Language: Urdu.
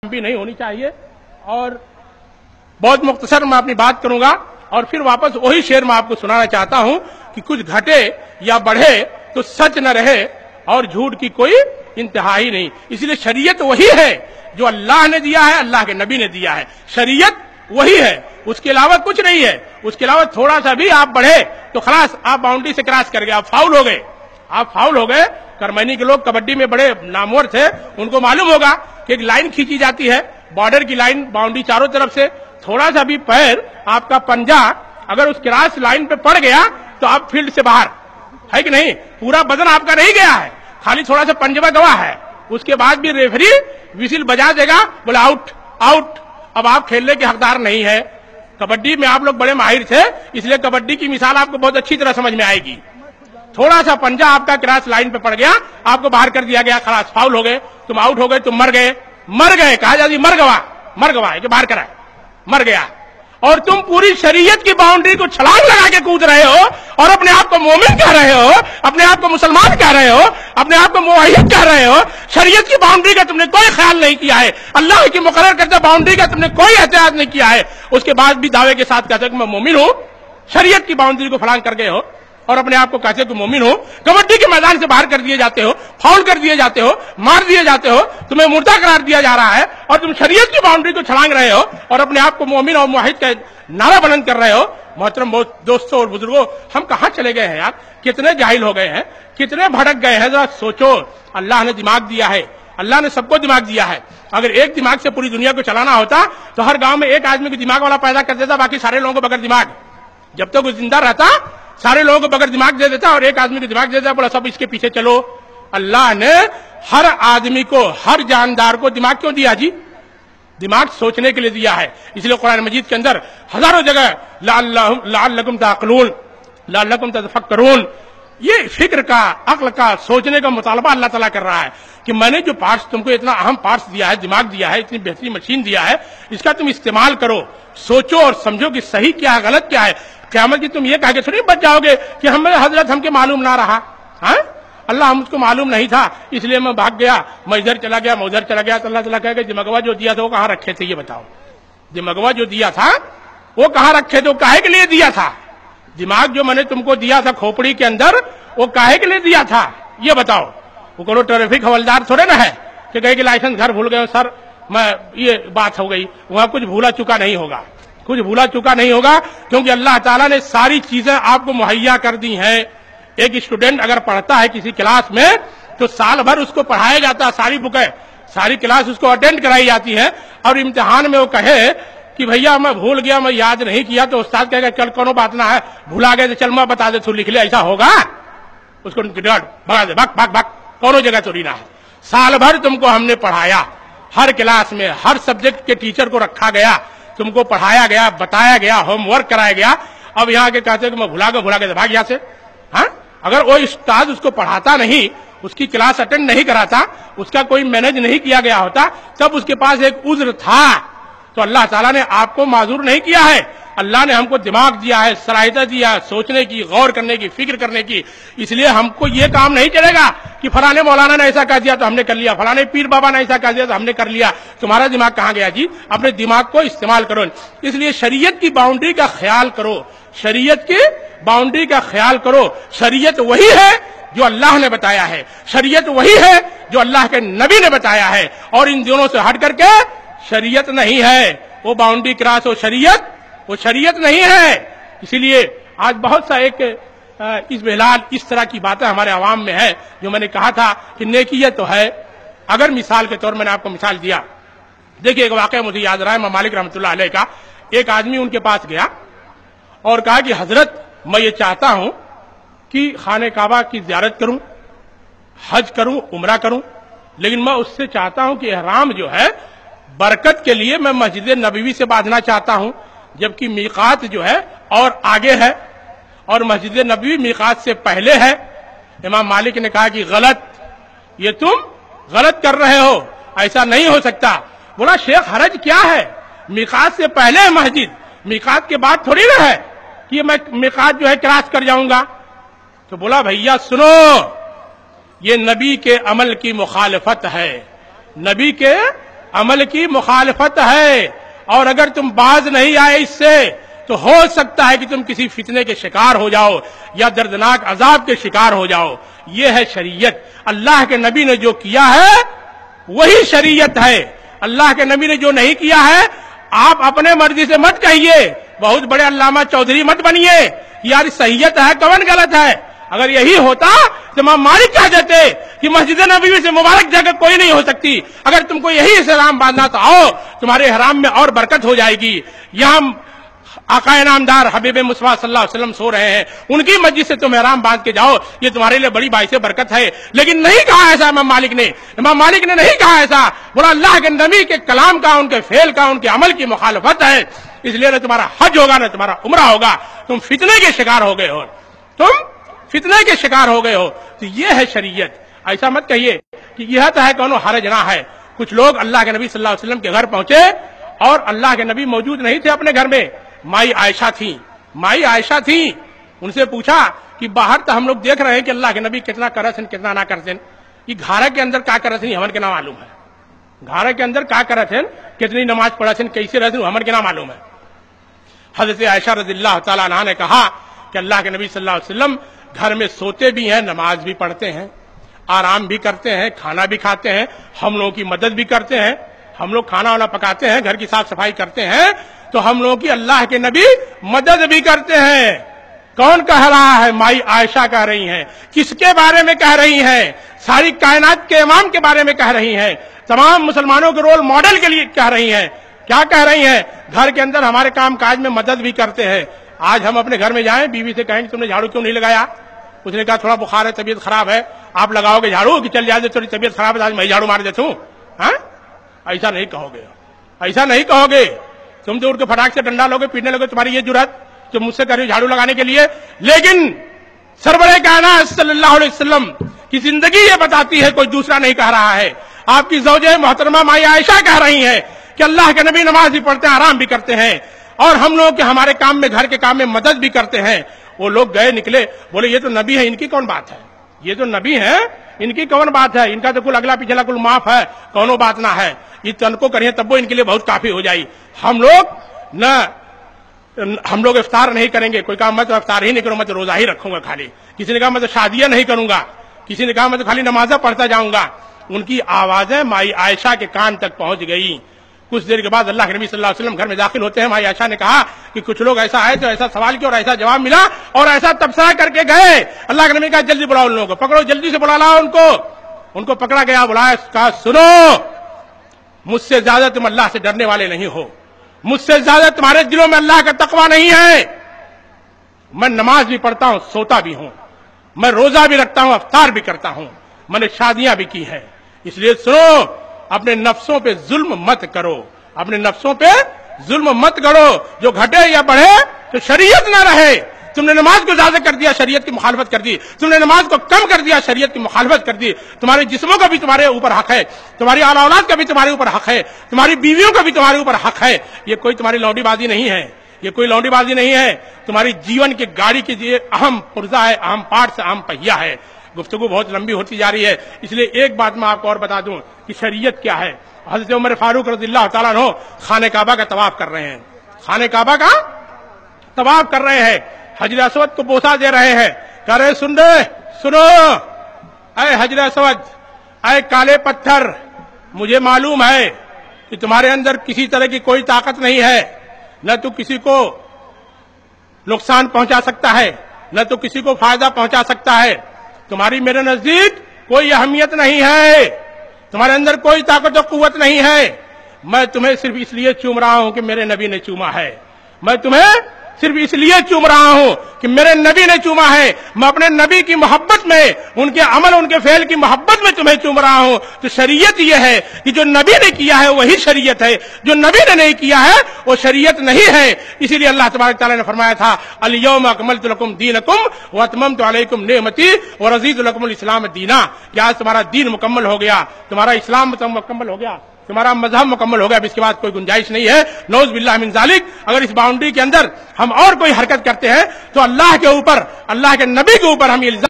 بھی نہیں ہونی چاہیے. اور بہت مختصر میں اپنی بات کروں گا اور پھر واپس وہی شعر میں آپ کو سنانا چاہتا ہوں کہ کچھ گھٹے یا بڑھے تو سچ نہ رہے اور جھوٹ کی کوئی انتہا ہی نہیں. اس لیے شریعت وہی ہے جو اللہ نے دیا ہے, اللہ کے نبی نے دیا ہے. شریعت وہی ہے, اس کے علاوہ کچھ نہیں ہے. اس کے علاوہ تھوڑا سا بھی آپ بڑھے تو خلاص آپ باؤنڈری سے کراس کر گئے, آپ فاؤل ہو گئے. آپ فاؤل ہو گئے. کرمینی کے لوگ کبڈی میں بڑے نامور تھے, ان کو معلوم ہوگا کہ ایک لائن کھینچی جاتی ہے, بارڈر کی لائن, باؤنڈری چاروں طرف سے. تھوڑا سا بھی پیر آپ کا پنجا اگر اس کراس لائن پہ پڑ گیا تو آپ فیلڈ سے باہر, ہے کہ نہیں؟ پورا بدن آپ کا نہیں گیا ہے, خالی تھوڑا سا پنجہ گوا ہے. اس کے بعد بھی ریفری وسل بجا دے گا, بولا آؤٹ آؤٹ, اب آپ کھیلنے کے حقدار نہیں ہے. کبڈی میں آپ لوگ بڑے ماہر تھے, اس لیے کبڈی کی مثال آپ کو بہت اچھی طرح سمجھ میں آئے گی. تھوڑا سا پنجہ آپ کا کراس لائن پہ پڑ گیا, آپ کو باہر کر دیا گیا, خلاص فاؤل ہو گئے, تم آؤٹ ہو گئے, تم مر گئے. مر گئے کہا جاتی, مر گوا ہے کہ باہر کرا, مر گیا. اور تم پوری شریعت کی باؤنڈری کو چھلانگ لگا کے کود رہے ہو اور اپنے آپ کو مومن کہہ رہے ہو, اپنے آپ کو مسلمان کہہ رہے ہو, اپنے آپ کو موحد کہہ رہے ہو. شریعت کی باؤنڈری کا تم نے کوئی خیال نہیں کیا ہے, اللہ کی مقرر کردہ باؤنڈری کا تم نے کوئی احتیاط نہیں کیا ہے. اس کے بعد بھی دعوے کے ساتھ کہتے ہو کہ میں مومن ہوں. شریعت کی باؤنڈری کو پھلانگ کر گئے ہو اور اپنے آپ کو کہتے کہ مومن ہو. کبڈی کے میدان سے باہر کر دیے جاتے ہو, فاؤل کر دیے جاتے ہو, مار دیے جاتے ہو, تمہیں مردہ قرار دیا جا رہا ہے اور تم شریعت کی باؤنڈری کو چھلانگ رہے ہو اور اپنے آپ کو مومن اور موحد کا نعرہ بلند کر رہے ہو. محترم دوستوں اور بزرگوں, ہم کہاں چلے گئے ہیں یار؟ کتنے جاہل ہو گئے ہیں, کتنے بھٹک گئے ہیں. ذرا سوچو, اللہ نے دماغ دیا ہے, اللہ نے سب کو دماغ دیا ہے. اگر ایک دماغ سے پوری دنیا کو چلانا ہوتا تو ہر گاؤں میں ایک آدمی کو دماغ والا پیدا کر دیتا, باقی سارے لوگوں کو بغیر دماغ. جب تک وہ زندہ رہتا سارے لوگوں کو بغیر دماغ دے دیتا اور ایک آدمی کو دماغ دے دیتا, بولا سب اس کے پیچھے چلو. اللہ نے ہر آدمی کو, ہر جاندار کو دماغ کیوں دیا جی؟ دماغ سوچنے کے لیے دیا ہے. اس لیے قرآن مجید کے اندر ہزاروں جگہ لعلکم تعقلون, لعلکم تتفکرون, یہ فکر کا, عقل کا, سوچنے کا مطالبہ اللہ تعالیٰ کر رہا ہے کہ میں نے جو پارٹس تم کو, اتنا اہم پارٹس دیا ہے, دماغ دیا ہے, اتنی بہترین مشین دیا ہے, اس کا تم استعمال کرو, سوچو اور سمجھو کہ صحیح کیا ہے, غلط کیا ہے. قیامت کی تم یہ کہہ کے تھوڑی بچ جاؤ گے کہ حضرت ہم کے معلوم نہ رہا, ہاں اللہ ہم اس کو معلوم نہیں تھا اس لیے میں بھاگ گیا, میں ادھر چلا گیا, میں ادھر چلا گیا. تو اللہ تعالیٰ کہے کہ دماغوا جو دیا تھا وہ کہاں رکھے تھے, یہ بتاؤ. دماغوا جو دیا تھا وہ کہاں رکھے تھے, وہ کاہے کے لیے دیا تھا؟ دماغ جو میں نے تم کو دیا تھا کھوپڑی کے اندر, وہ کاہے کے لیے دیا تھا, یہ بتاؤ. وہ کوئی ٹریفک حوالدار تھوڑے نہ ہے کہ کہے کہ لائسنس گھر بھول گئے سر, میں یہ بات ہو گئی. وہاں کچھ بھولا چکا نہیں ہوگا, کچھ بھولا چکا نہیں ہوگا, کیونکہ اللہ تعالیٰ نے ساری چیزیں آپ کو مہیا کر دی ہیں. ایک اسٹوڈنٹ اگر پڑھتا ہے کسی کلاس میں تو سال بھر اس کو پڑھایا جاتا ہے, ساری بکیں, ساری کلاس اس کو اٹینڈ کرائی جاتی ہے. اور امتحان میں وہ کہے کہ بھیا میں بھول گیا, میں یاد نہیں کیا, تو استاد کہے گا چل کونو بات نہ ہے, بھولا گئے تو چل میں بتا دے تو لکھ لے, ایسا ہوگا؟ اس کو بھگا دے, بھگ بھگ بھگ, کونو جگہ چوری نہ ہے. سال بھر تم کو ہم نے پڑھایا, ہر کلاس میں ہر سبجیکٹ کے ٹیچر کو رکھا گیا, تم کو پڑھایا گیا, بتایا گیا, ہوم ورک کرایا گیا. اب یہاں کے کہتے ہیں کہ میں بھولا گیا بھاگ یہاں سے. ہاں, اگر وہ استاد اس کو پڑھاتا نہیں, اس کی کلاس اٹینڈ نہیں کراتا, اس کا کوئی مینج نہیں کیا گیا ہوتا, تب اس کے پاس ایک عذر تھا. تو اللہ تعالیٰ نے آپ کو معذور نہیں کیا ہے. اللہ نے ہم کو دماغ دیا ہے, صلاحیت دیا ہے سوچنے کی, غور کرنے کی, فکر کرنے کی. اس لیے ہم کو یہ کام نہیں چلے گا کہ فلانے مولانا نے ایسا کہہ دیا تو ہم نے کر لیا, فلانے پیر بابا نے ایسا کہہ دیا تو ہم نے کر لیا. تمہارا دماغ کہاں گیا جی؟ اپنے دماغ کو استعمال کرو. اس لیے شریعت کی باؤنڈری کا خیال کرو, شریعت کی باؤنڈری کا خیال کرو. شریعت وہی ہے جو اللہ نے بتایا ہے, شریعت وہی ہے جو اللہ کے نبی نے بتایا ہے, اور ان دونوں سے ہٹ کر کے شریعت نہیں ہے. وہ باؤنڈری کراس ہو شریعت, وہ شریعت نہیں ہے. اسی لیے آج بہت سا ایک اس بہلال اس طرح کی باتیں ہمارے عوام میں ہے, جو میں نے کہا تھا کہ نیکیت تو ہے. اگر مثال کے طور میں نے آپ کو مثال دیا, دیکھیے ایک واقعہ مجھے یاد رہا ہے امام مالک رحمۃ اللہ علیہ کا. ایک آدمی ان کے پاس گیا اور کہا کہ حضرت میں یہ چاہتا ہوں کہ خانہ کعبہ کی زیارت کروں, حج کروں, عمرہ کروں, لیکن میں اس سے چاہتا ہوں کہ احرام جو ہے برکت کے لیے میں مسجد نبوی سے باندھنا چاہتا ہوں, جبکہ میقات جو ہے اور آگے ہے اور مسجد نبوی میقات سے پہلے ہے. امام مالک نے کہا کہ غلط, یہ تم غلط کر رہے ہو, ایسا نہیں ہو سکتا. بولا شیخ حرج کیا ہے, میقات سے پہلے ہے مسجد, میقات کے بعد تھوڑی نہ ہے کہ میں میقات جو ہے کراس کر جاؤں گا. تو بولا بھیا سنو, یہ نبی کے عمل کی مخالفت ہے, نبی کے عمل کی مخالفت ہے، اور اگر تم باز نہیں آئے اس سے تو ہو سکتا ہے کہ تم کسی فتنے کے شکار ہو جاؤ یا دردناک عذاب کے شکار ہو جاؤ۔ یہ ہے شریعت۔ اللہ کے نبی نے جو کیا ہے وہی شریعت ہے۔ اللہ کے نبی نے جو نہیں کیا ہے آپ اپنے مرضی سے مت کہیے، بہت بڑے علامہ چودھری مت بنیے یار صحیحت ہے کون غلط ہے۔ اگر یہی ہوتا تو امام مالک کہہ دیتے کہ مسجد نبوی سے مبارک جگہ کوئی نہیں ہو سکتی، اگر تم کو یہی احرام باندھنا تو آؤ تمہارے احرام میں اور برکت ہو جائے گی۔ یہاں آقا انعامدار حبیب مصطفیٰ صلی اللہ علیہ وسلم سو رہے ہیں، ان کی مسجد سے تم احرام باندھ کے جاؤ، یہ تمہارے لیے بڑی باعث برکت ہے۔ لیکن نہیں کہا ایسا امام مالک نے نہیں کہا ایسا، بولا اللہ کے نبی کے کلام کا، ان کے فعل کا، ان کے عمل کی مخالفت ہے، اس لیے نہ تمہارا حج ہوگا نہ تمہارا عمرہ ہوگا، تم فتنے کے شکار ہو گئے ہو، تم فتنے کے شکار ہو گئے ہو۔ تو یہ ہے شریعت۔ ایسا مت کہیے کہ یہ تو ہے کونو حرج نہ ہے۔ کچھ لوگ اللہ کے نبی صلی اللہ علیہ وسلم کے گھر پہنچے اور اللہ کے نبی موجود نہیں تھے اپنے گھر میں، مائی عائشہ تھیں، ان سے پوچھا کہ باہر تو ہم لوگ دیکھ رہے ہیں کہ اللہ کے نبی کتنا کرتے ہیں کتنا نہ کرتے ہیں، یہ گھر کے اندر کیا کرتے ہیں ہمن کے نہ معلوم ہے، گھر کے اندر کیا کرتے ہیں کتنی نماز پڑھتے ہیں کیسے رہتے ہیں ہمن کے نہ معلوم ہے۔ حضرت عائشہ رضی اللہ تعالیٰ عنہا نے کہا کہ اللہ کے نبی صلی اللہ علیہ وسلم گھر میں سوتے بھی ہیں، نماز بھی پڑھتے ہیں، آرام بھی کرتے ہیں، کھانا بھی کھاتے ہیں، ہم لوگوں کی مدد بھی کرتے ہیں، ہم لوگ کھانا وانا پکاتے ہیں، گھر کی صاف صفائی کرتے ہیں تو ہم لوگوں کی اللہ کے نبی مدد بھی کرتے ہیں۔ کون کہہ رہا ہے؟ مائی عائشہ کہہ رہی ہیں۔ کس کے بارے میں کہہ رہی ہیں؟ ساری کائنات کے امام کے بارے میں کہہ رہی ہیں، تمام مسلمانوں کے رول ماڈل کے لیے کہہ رہی ہیں۔ کیا کہہ رہی ہیں؟ گھر کے اندر ہمارے کام کاج میں مدد بھی کرتے ہیں۔ آج ہم اپنے گھر میں جائیں، بیوی سے کہیں کہ تم نے جھاڑو کیوں نہیں لگایا؟ اس نے کہا تھوڑا بخار ہے، طبیعت خراب ہے، آپ لگاؤ گے جھاڑو کہ چل جائے تھوڑی طبیعت خراب ہے آج میں جھاڑو مار دیتا ہوں؟ ہاں ایسا نہیں کہو گے، ایسا نہیں کہو گے۔ تم تو اٹھ کے فٹاک سے ڈنڈا لوگے، پیٹنے لوگے، تمہاری یہ جرات جو مجھ سے کہہ رہی ہو جھاڑو لگانے کے لیے۔ لیکن سرور کائنات صلی اللہ علیہ وسلم کی زندگی یہ بتاتی ہے، کوئی دوسرا نہیں کہہ رہا ہے۔ آپ کی زوجہ محترمہ مائی عائشہ کہہ رہی ہیں کہ اللہ کے نبی نماز بھی پڑھتے ہیں، آرام بھی کرتے ہیں، اور ہم لوگ کے ہمارے کام میں، گھر کے کام میں مدد بھی کرتے ہیں۔ وہ لوگ گئے نکلے، بولے یہ تو نبی ہے، ان کی کون بات ہے؟ یہ تو نبی ہے، ان کی کون بات ہے؟ ان کا تو کل اگلا پچھلا کل معاف ہے، کونوں بات نہ ہے، یہ تن کو کریے تب وہ ان کے لیے بہت کافی ہو جائے۔ ہم لوگ افطار نہیں کریں گے، کوئی کہا میں تو افطار ہی نہیں کروں، میں تو روزہ ہی رکھوں گا خالی، کسی نے کہا میں تو شادیاں نہیں کروں گا، کسی نے کہا میں تو خالی نمازیں پڑھتا جاؤں گا۔ ان کی آوازیں مائی عائشہ کے کان تک پہنچ گئی۔ کچھ دیر کے بعد اللہ کے نبی صلی اللہ علیہ وسلم گھر میں داخل ہوتے ہیں، مائی عائشہ نے کہا کہ کچھ لوگ ایسا آئے تو ایسا سوال کیا اور ایسا جواب ملا اور ایسا تبصرہ کر کے گئے۔ اللہ کے نبی نے کہا جلدی بلاؤ ان لوگوں کو، پکڑو جلدی سے بلا لاؤ ان کو پکڑا گیا، بلایا، کہا سنو مجھ سے زیادہ تم اللہ سے ڈرنے والے نہیں ہو، مجھ سے زیادہ تمہارے دلوں میں اللہ کا تقوی نہیں ہے۔ میں نماز بھی پڑھتا ہوں، سوتا بھی ہوں، میں روزہ بھی رکھتا ہوں، افطار بھی کرتا ہوں، میں نے شادیاں بھی کی ہیں، اس لیے سنو اپنے نفسوں پہ ظلم مت کرو، اپنے نفسوں پہ ظلم مت کرو، جو گھٹے یا بڑھے تو شریعت نہ رہے۔ تم نے نماز کو زیادہ کر دیا، شریعت کی مخالفت کر دی، تم نے نماز کو کم کر دیا، شریعت کی مخالفت کر دی۔ تمہارے جسموں کا بھی تمہارے اوپر حق ہے، تمہاری اعلی اولاد کا بھی تمہارے اوپر حق ہے، تمہاری بیویوں کا بھی تمہارے اوپر حق ہے۔ یہ کوئی تمہاری لونڈی بازی نہیں ہے، یہ کوئی لونڈی بازی نہیں ہے، تمہاری جیون کی گاڑی کی یہ اہم پرزہ ہے، اہم پارٹ، اہم پہیہ ہے۔ گفتگو بہت لمبی ہوتی جا رہی ہے، اس لیے ایک بات میں آپ کو اور بتا دوں کہ شریعت کیا ہے۔ حضرت عمر فاروق رضی اللہ تعالیٰ عنہ خانہ کعبہ کا طواف کر رہے ہیں، خانہ کعبہ کا طواف کر رہے ہیں، حجر اسود کو بوسہ دے رہے ہیں، کہہ رہے سنو اے حجر اسود، اے کالے پتھر، مجھے معلوم ہے کہ تمہارے اندر کسی طرح کی کوئی طاقت نہیں ہے، نہ تو کسی کو نقصان پہنچا سکتا ہے، نہ تو کسی کو فائدہ پہنچا سکتا ہے، تمہاری میرے نزدیک کوئی اہمیت نہیں ہے، تمہارے اندر کوئی طاقت و قوت نہیں ہے، میں تمہیں صرف اس لیے چوم رہا ہوں کہ میرے نبی نے چوما ہے، میں تمہیں صرف اس لیے چوم رہا ہوں کہ میرے نبی نے چوما ہے، میں اپنے نبی کی محبت میں، ان کے عمل، ان کے فعل کی محبت میں تمہیں چوم رہا ہوں۔ تو شریعت یہ ہے کہ جو نبی نے کیا ہے وہی شریعت ہے، جو نبی نے نہیں کیا ہے وہ شریعت نہیں ہے۔ اسی لیے اللہ تبارک تعالیٰ نے فرمایا تھا الیوم اکملت لکم دینکم واتممت علیکم نعمتی ورضیت لکم الاسلام دینا، کہ آج تمہارا دین مکمل ہو گیا، تمہارا اسلام مکمل ہو گیا، تمہارا مذہب مکمل ہو گیا، اب اس کے بعد کوئی گنجائش نہیں ہے۔ نعوذ باللہ من ذالک، اگر اس باؤنڈری کے اندر ہم اور کوئی حرکت کرتے ہیں تو اللہ کے اوپر، اللہ کے نبی کے اوپر ہم الزام